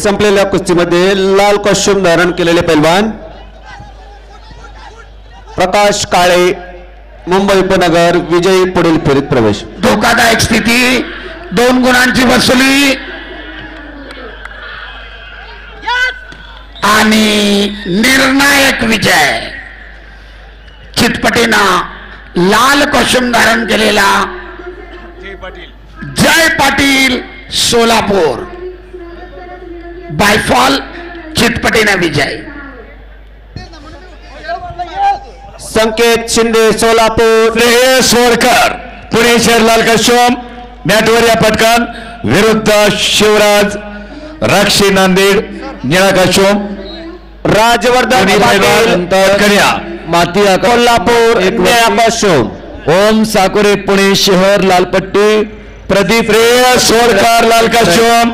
संपलेल्या कुस्तीमध्ये लाल कॉस्ट्यूम धारण केलेले पैलवान प्रकाश काळे मुंबई उपनगर विजयी पुढील फेरीत प्रवेश। धोकादायक स्थिती 2 गुणांची वसुली आणि निर्णायक विजय चितपटीनं लाल कॉस्ट्यूम धारण केलेला जय पाटील सोलापूर बायफॉल चितपटीनं विजय। संकेत शिंदे सोलापूर श्रेयस वरकर पुणे शहर लाल कॉस्ट्यूम मॅटवर या पटकान विरुद्ध शिवराज राक्षे नांदेड निळा कॉस्ट्यूम राजवर्धन कन्या माती कोल्हापूर निळा कॉस्ट्यूम ओम साकुरे पुणे शहर लालपट्टी प्रदीप श्रेयस वरकर लाल costume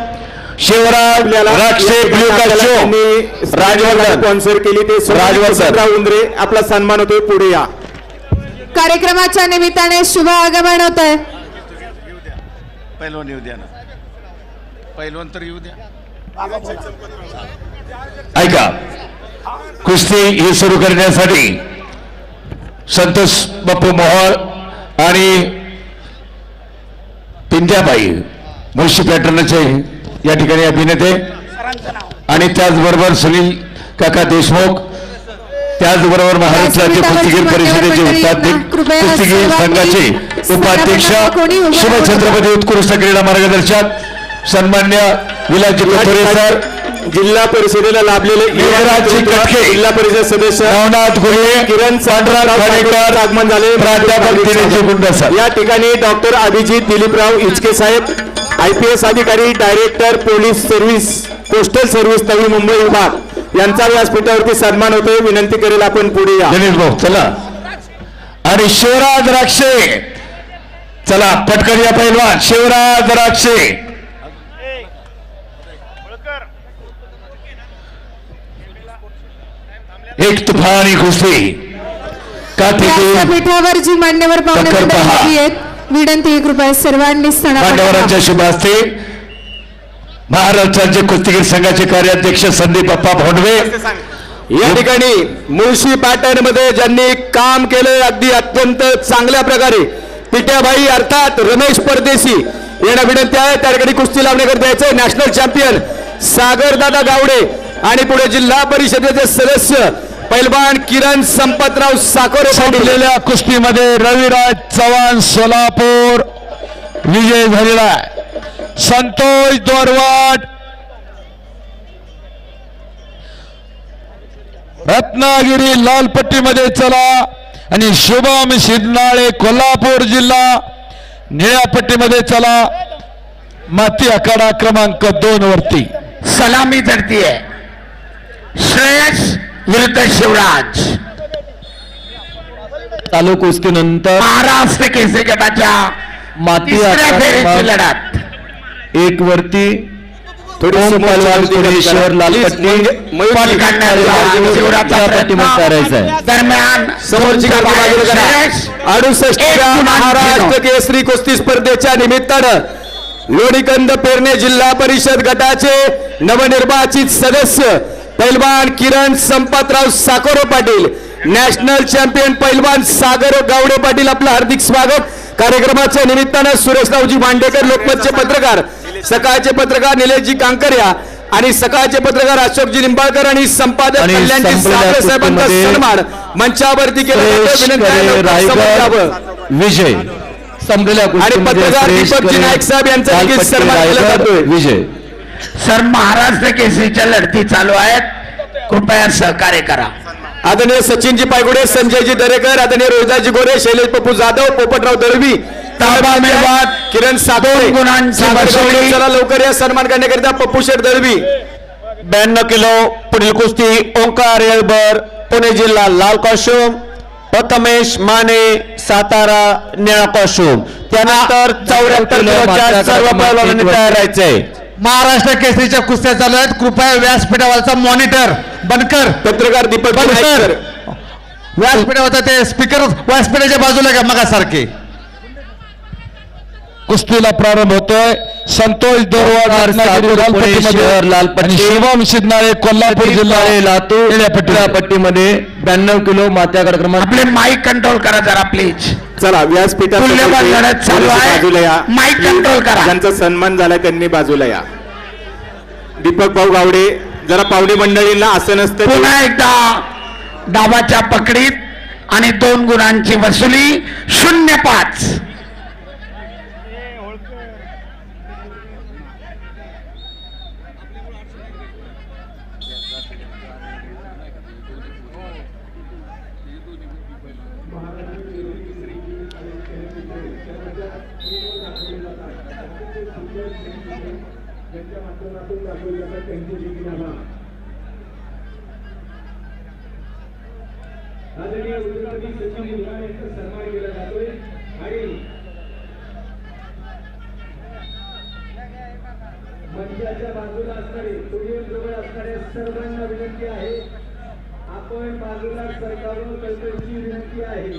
Shivraj Rakshe blue costume Rajvardhan sponsor केली ते राजवर्धन उंद्रे आपला सन्मान होतोय। पुढे या कार्यक्रमाच्या निमित्ताने शुभ आगमन होत आहे। पहिलवान येऊ द्या ना, पहिलवान तर येऊ द्या। ऐका कुस्ती ही सुरू करण्यासाठी संतोष बापू मोहोळ आणि पिंट्याबाई मुळशी पॅटर्नचे या ठिकाणी अभिनेते आणि त्याचबरोबर सुनील काका देशमुख त्याचबरोबर महाराष्ट्र राज्य कुस्तीगीर परिषदेचे उपाध्यक्ष कुस्तीगीर संघाचे उपाध्यक्ष शिवछत्रपती उत्कृष्ट क्रीडा मार्गदर्शक सन्मान्य विलासजी कोथोरे सर, जिल्हा परिषदेला लाभलेले युवराजजी कटके जिल्हा परिषद सदस्य नवनाथ गुळे किरण खाडेकर आगमन झाले। प्राध्यापक दिनेश गुंड सर या ठिकाणी डॉक्टर अभिजित दिलीपराव इचके साहेब IPS अधिकारी director police service postal service Navi Mumbai विभाग यांचा व्यासपीठावरती सन्मान होतोय। विनंती करेल आपण पुढे या दिनेश भाऊ चला। आणि शिवराज राक्षे चला पटकन या पैलवान शिवराज राक्षे एक तुफानी कुस्ती व्यासपीठावर जी मान्यवर पाहुणे मंडळी आहेत विनंती कृपया सर्वांनी मान्यवरांच्या शुभ हस्ते महाराष्ट्र राज्य कुस्तीगीर संघाचे कार्याध्यक्ष संदीप अप्पा भोंडवे या ठिकाणी मुळशी पॅटर्न मध्ये ज्यांनी काम केलं अगदी अत्यंत चांगल्या प्रकारे पिट्याबाई अर्थात रमेश परदेशी यांना विनंती आहे त्या ठिकाणी कुस्ती लावण्याकर द्यायचं। नॅशनल चॅम्पियन सागरदादा गावडे आणि पुढे जिल्हा परिषदेचे सदस्य पैलवान किरण संपतराव साकोरे संपलेल्या कुस्तीमध्ये रविराज चव्हाण सोलापूर विजय झालेला आहे। संतोष दोरवाड रत्नागिरी लालपट्टीमध्ये चला आणि शुभम शिंदे कोल्हापूर जिल्हा निळ्या पट्टीमध्ये चला। माती आखाडा क्रमांक 2 वरती सलामी धरती है श्रेयस विरुद्ध शिवराज। चालू कुस्तीनंतर महाराष्ट्र केसरी गटाच्या माती तिसऱ्या फेरीची लढत 1 वरती शहर लालपट्टी दरम्यान समोरची 68 महाराष्ट्र केसरी कुस्ती स्पर्धेच्या निमित्तानं लोणीकंद पेरणे जिल्हा परिषद गटाचे नवनिर्वाचित सदस्य पैलवान किरण संपतराव साकोरे पाटील, नॅशनल चॅम्पियन पैलवान सागर गावडे पाटील आपलं हार्दिक स्वागत। कार्यक्रमाच्या निमित्तानं सुरेशरावजी भांडेकर लोकमतचे पत्रकार, सकाळचे पत्रकार निलेशजी कांकरिया आणि सकाळचे पत्रकार अशोकजी निंबाळकर आणि संपादक कल्याणजी साखरे साहेबांचा सन्मान मंचावरती विजय संपलेल्या आणि पत्रकार दीपकजी नाईक साहेब यांचा देखील सन्मान केला जातोय। विजय सर महाराष्ट्र केसरीच्या लढती चालू आहेत, कृपया सहकार्य करा। आदरणीय सचिनजी पायगुडे, संजयजी दरेकर, आदरणीय रोहिदासजी गोरे, शैलेश पप्पू जाधव, पोपटराव दळवी, किरण सातोरे चला लवकर या सन्मान करण्याकरिता पप्पू शेठ दळवी। 92 किलो पुढील कुस्ती ओंकार येळबर पुणे जिल्हा लाल कॉस्ट्यूम, प्रथमेश माने सातारा निळा कॉस्ट्यूम। त्यानंतर 74 किलोच्या सर्व पैलवानांनी तयार राहायचंय। महाराष्ट्र केसरीच्या कुस्त्या चालू आहेत, कृपया व्यासपीठावरचा मॉनिटर बनकर पत्रकार दीपक नाईक व्यासपीठावरचा ते स्पीकर व्यासपीठाच्या बाजूला घ्या मगासारखे। कुस्तीला प्रारंभ होतोय. संतोष दोरवाड रत्नागिरी पुणे शहर लालपट्टी, आणि शिवम शिंदे कोल्हापूर जिल्हा लातूर निळ्यापट्टी. पट्टीमध्ये 92 किलो मात्यागड क्रमांक. आपले माईक कंट्रोल करा जरा प्लीज. चला व्यासपीठा मूल्यवान लढत चालू बाजूला या. आहे. माईक कंट्रोल करा. ज्यांचा सन्मान झाला त्यांनी बाजूला या. दीपक भाऊ गावडे, जरा पावडे मंडळींना असं नसतं. पुन्हा एकदा डावाच्या पकडीत आणि 2 गुणांची वसुली 0-5. मंचाच्या बाजूला असणारे पुढील जवळ असणाऱ्या सर्वांना विनंती आहे, आपण बाजूला सरकारवर कळकळीची विनंती आहे.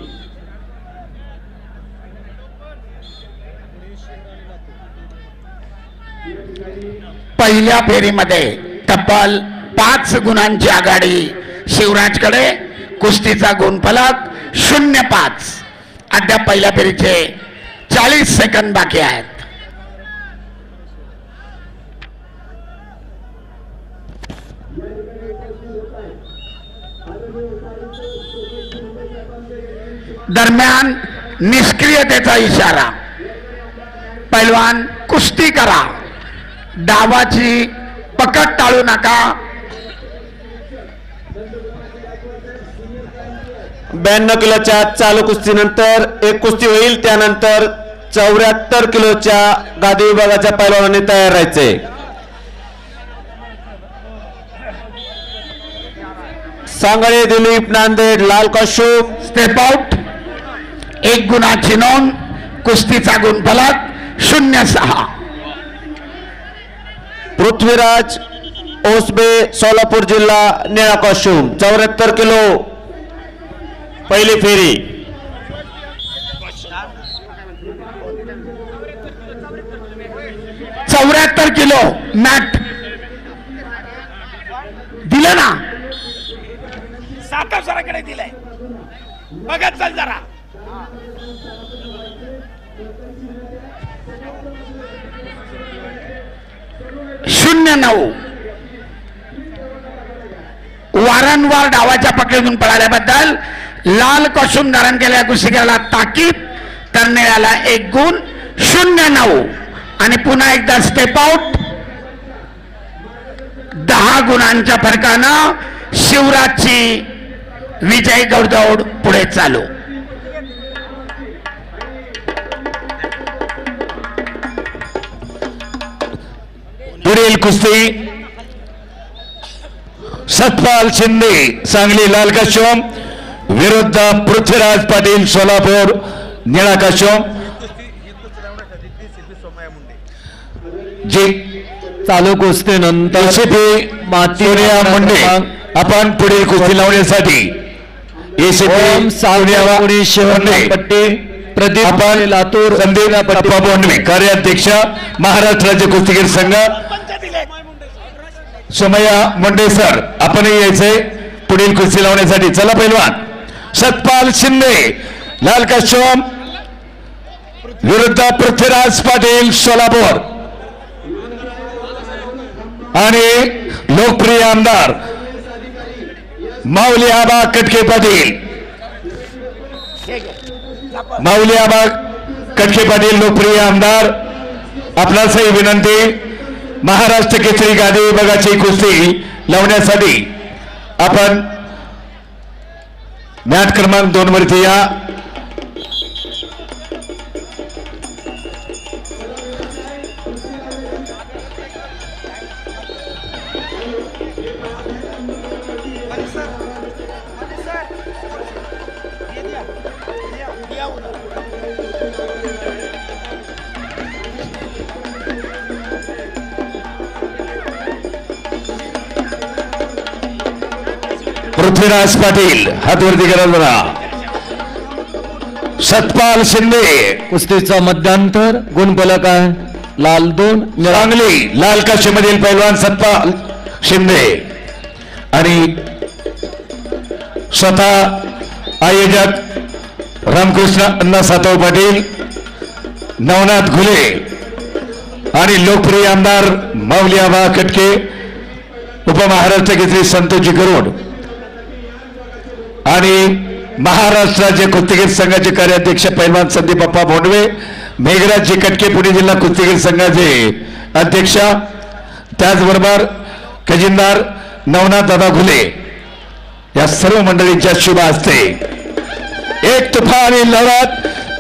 पहिल्या फेरीमध्ये तब्बल 5 गुणांची आघाडी शिवराजकडे. कुस्तीचा गुणफलक 0-5. अद्याप पहिल्या फेरीचे 40 सेकंद बाकी आहेत. दरम्यान निष्क्रियतेचा इशारा. पैलवान कुस्ती करा, डावाची पकड टाळू नका. 92 किलोच्या चालू कुस्तीनंतर एक कुस्ती होईल. त्यानंतर 74 किलोच्या गादी विभागाच्या पैलवानांनी तयार राहायचे. सांगळे दिलीप नांदेड लाल कॉस्ट्यूम. Step out. 1 गुणाची नोंद. कुस्तीचा गुणफलक 0-6. पृथ्वीराज ओसबे सोलापूर जिल्हा निळा कॉस्ट्यूम. 74 किलो पहिली फेरी. चौऱ्याहत्तर किलो मॅट दिलं ना. सातासराकडे दिलंय. बघत चल जरा. शून्य 9. वारंवार डावाच्या पकडीतून पळाल्याबद्दल लाल कॉस्ट्यूम धारण केलेल्या कुस्तीगीराला ताकीद. तर निळ्याला 1 गुण. 0-9. आणि पुन्हा एकदा स्टेप आउट. 10 गुणांच्या फरकानं शिवराजची विजय गौरदौड पुढे चालू. पुढील कुस्ती सतपाल शिंदे सांगली लाल कॉस्ट्यूम विरुद्ध पृथ्वीराज पाटील सोलापूर निळा कॉस्ट्यूम. जी चालू कुस्तीनंतर सोनिया मुंडे आपण पुढील कुस्ती लावण्यासाठी ओम सावणी शहर पट्टी प्रदीप आपण लातूर संदीप अप्पा बोंडवे कार्याध्यक्ष महाराष्ट्र राज्य कुस्तीगीर संघ. सोमय्या मुंडे सर आपणही यायचे पुढील कुस्ती लावण्यासाठी. चला पैलवान सतपाल शिंदे लाल कॉस्ट्यूम विरुद्ध पृथ्वीराज पाटील सोलापूर आणि लोकप्रिय आमदार माऊली आबा कटके पाटील. माऊली आबा कटके पाटील लोकप्रिय आमदार. आपणासही विनंती, महाराष्ट्र केसरी गादी विभागाची कुस्ती लावण्यासाठी आपण मॅट क्रमांक 2 वरती या. पृथ्वीराज पाटील हातवरती करा जरा. सतपाल शिंदे. कुस्तीचा मध्यांतर गुणफलक आहे लाल 2 सांगली लाल काशी मधील पैलवान सतपाल शिंदे आणि स्वतः आयोजक रामकृष्ण अण्णा सातव पाटील, नवनाथ घुले आणि लोकप्रिय आमदार माऊली आबा खटके, उपमहाराष्ट्र केसरी संतोषजी गरुड आणि महाराष्ट्र राज्य कुस्तीगीर संघाचे कार्याध्यक्ष पैलवान संदीप बाप्पा भोंडवे, मेघराज कटके पुणे जिल्हा कुस्तीगीर संघाचे अध्यक्ष, त्याचबरोबर खजिनदार नवनाथ दादा घुले, या सर्व मंडळींच्या शुभ हस्ते एक तुफानी लढत,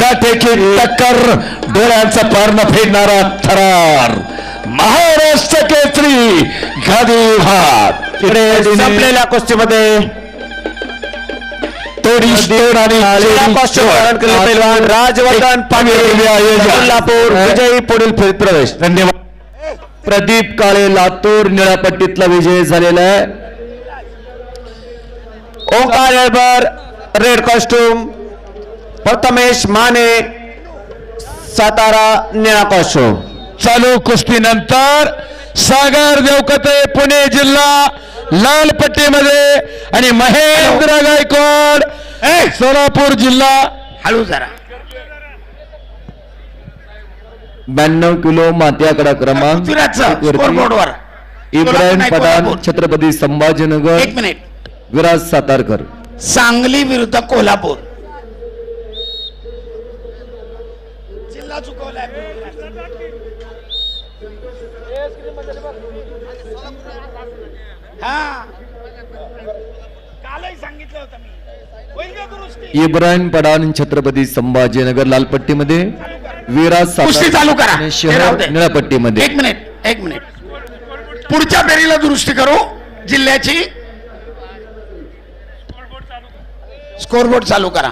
काटेकी टक्कर, डोळ्यांचा पारणं फेडणारा थरार, महाराष्ट्र केसरी गादी भात. संपलेल्या कुस्तीमध्ये पैलवान राजवर्धन पाटील कोल्हापूर विजयी पुढील फेरीत प्रवेश. धन्यवाद. प्रदीप काळे लातूर निळापट्टीतला विजय झालेला आहे. ओंकार येळबर रेड कॉस्ट्यूम, प्रथमेश माने सातारा निळा कॉस्ट्यूम. चालू कुस्तीनंतर सागर देवकते पुणे जिल्हा लाल पट्टीमध्ये आणि महेंद्र गायकवाड सोलापूर जिल्हा. हळू जरा. 92 किलो मात्याकडा क्रमांक पृथ्वीराजचं स्कोरबोर्डवर. इब्राहिम नाही, पठाण कोल्हापूर. छत्रपती संभाजीनगर, एक मिनिट. विराज सातारकर. सांगली विरुद्ध कोल्हापूर. जिल्हा चुकवलाय. हा कालही सांगितलं होतं मी. होईल का दुरुस्ती? इब्राहिम पठाण छत्रपती संभाजीनगर लाल पट्टीमध्ये, विराज कुस्ती चालू करा. आणि हे राहू शहर दे. निळ्या पट्टीमध्ये. एक मिनिट. पुढच्या फेरीला दुरुस्ती करू जिल्ह्याची. स्कोरबोर्ड चालू करा.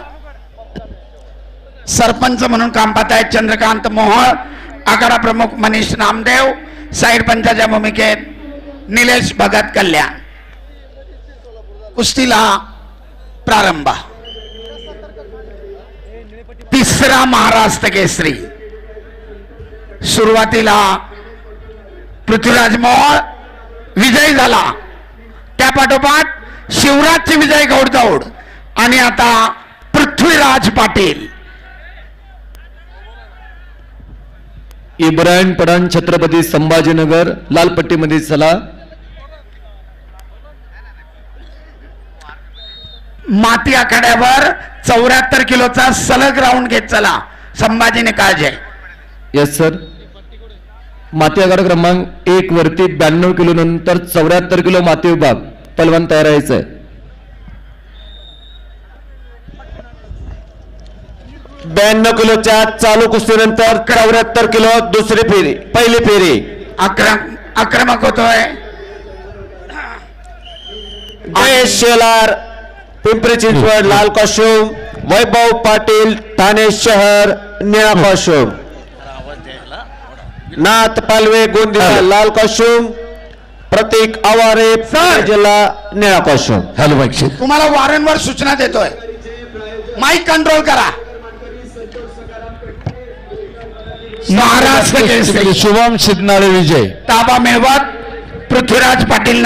सरपंच म्हणून काम पाहत आहेत चंद्रकांत मोहळ, आखाडा प्रमुख मनीष नामदेव, साईड पंचाच्या भूमिकेत निलेश भगत कल्याण. कुस्तीला प्रारंभ. तिसरा महाराष्ट्र केसरी. सुरुवातीला पृथ्वीराज मोहोळ विजयी झाला, त्या पाठोपाठ शिवराजची विजय घोडदौड आणि आता पृथ्वीराज पाटील. इब्राहिम पठाण छत्रपती संभाजीनगर लाल पट्टीमध्ये चला. माती आखाड्यावर 74 किलोचा सलग राऊंड घेत चला. संभाजीने काळजी. Yes sir. माती आघाड क्रमांक 1 वरती 92 किलो नंतर 74 किलो माती विभाग पलवान तयार व्हायचं आहे. 92 किलोच्या चालू कुस्तीनंतर 74 किलो दुसरी फेरी, पहिली फेरी. आक्रमक होतोय जयेश शेलार पिंपरी चिंचवड लाल कॉस्ट्यूम, वैभव पाटील ठाणे शहर निळा कॉस्ट्यूम, नाथ पालवे गोंदिया लाल कॉस्ट्यूम, प्रतीक आवारे पुणे जिल्हा निळा कॉस्ट्यूम. Hello mic. तुम्हाला वारंवार सूचना देतोय, माईक कंट्रोल करा. महाराष्ट्र केसरी शुभम सिद्धनाळे विजय. ताबा मिळवत पृथ्वीराज पाटील